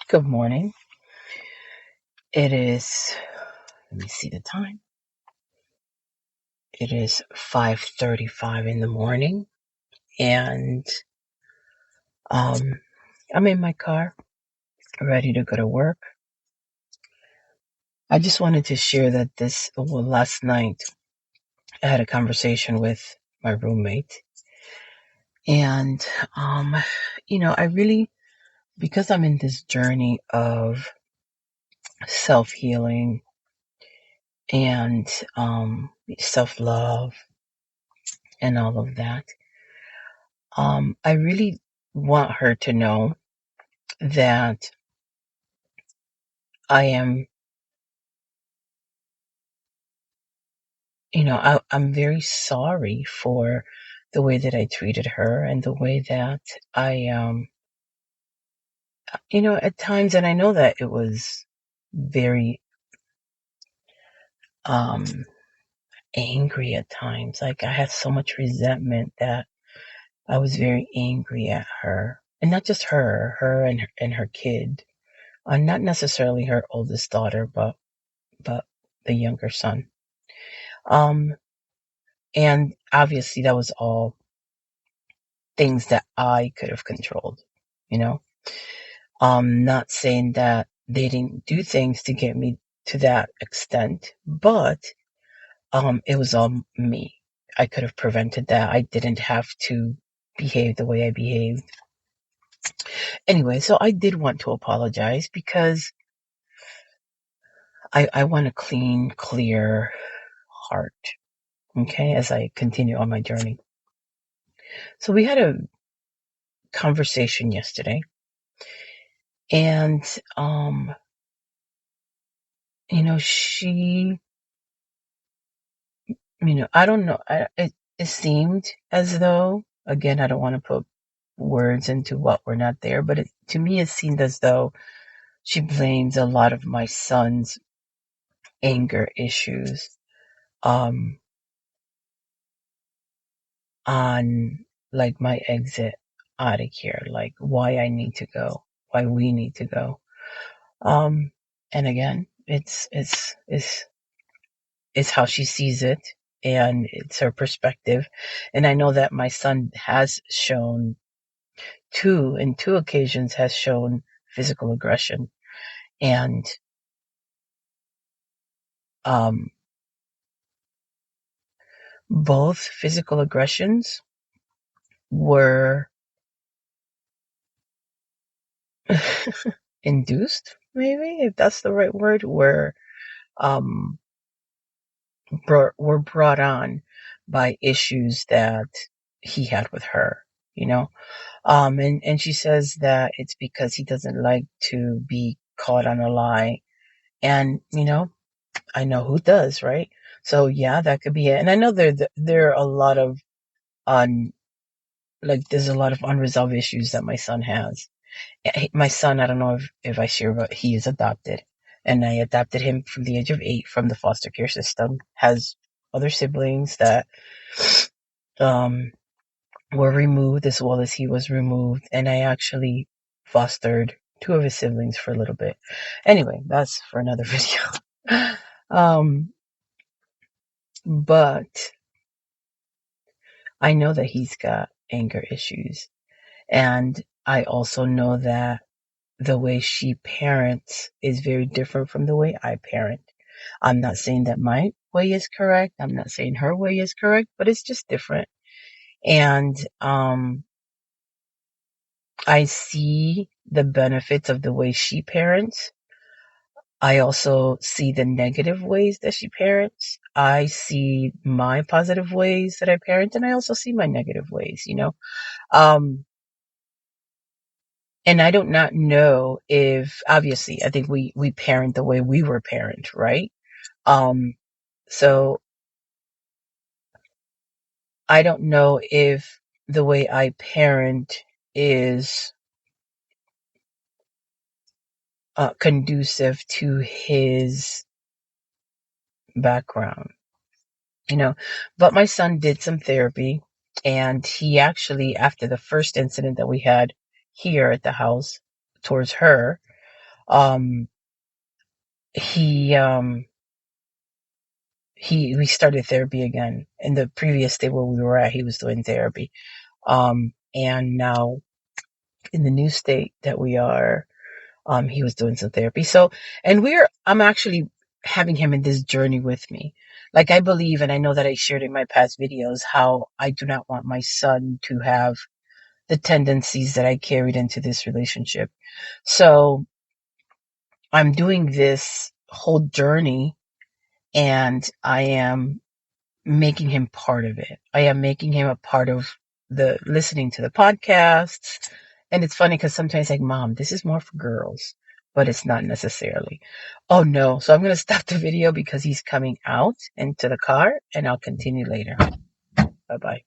Good morning. It is, let me see the time. It is 5:35 in the morning, and um, I'm in my car, ready to go to work. I just wanted to share that last night I had a conversation with my roommate, and um, I really, because I'm in this journey of self-healing and self-love and all of that. I really want her to know that I am, I'm very sorry for the way that I treated her and the way that I, at times, and I know that it was very, um, angry at times. Like I had so much resentment that I was very angry at her, and not just her and her kid, not necessarily her oldest daughter, but the younger son. Um, and obviously that was all things that I could have controlled, you know. Not saying that they didn't do things to get me to that extent, but it was all me. I could have prevented that. I didn't have to behave the way I behaved. Anyway, so I did want to apologize because I want a clean, clear heart, okay, as I continue on my journey. So we had a conversation yesterday, and she, I don't know. It seemed as though, again, I don't want to put words into what were not there, but to me, it seemed as though she blames a lot of my son's anger issues um, on like my exit out of here, like why I need to go, why we need to go. Um, and again, it's how she sees it, and it's her perspective. And I know that my son has shown in two occasions has shown physical aggression, and um, both physical aggressions were induced, maybe if that's the right word, um, were brought on by issues that he had with her. You know, and she says that it's because he doesn't like to be caught on a lie. And, I know who does, right? So yeah, that could be it. And I know there are a lot of there's a lot of unresolved issues that my son has. My son, I don't know if I share, but he is adopted, and I adopted him from the age of 8 from the foster care system. Has other siblings that um were removed as well as he was removed, and I actually fostered two of his siblings for a little bit. Anyway, that's for another video. But I know that he's got anger issues, and I also know that the way she parents is very different from the way I parent. I'm not saying that my way is correct. I'm not saying her way is correct, but it's just different. And I see the benefits of the way she parents. I also see the negative ways that she parents. I see my positive ways that I parent, and I also see my negative ways. Um, and I do not know if, obviously, I think we parent the way we were parent, right? Um, so I don't know if the way I parent is conducive to his background, but my son did some therapy, and he actually, after the first incident that we had here at the house towards her, Um, he, um, we started therapy again. In the previous state where we were at, he was doing therapy. And now in the new state that we are, he was doing some therapy. So, and I'm actually having him in this journey with me. Like, I believe, and I know that I shared in my past videos, how I do not want my son to have the tendencies that I carried into this relationship. So I'm doing this whole journey, and I am making him part of it. I am making him a part of the listening to the podcasts. And it's funny because sometimes like, Mom, this is more for girls, but it's not necessarily. Oh no. So I'm going to stop the video because he's coming out into the car, and I'll continue later. Bye bye.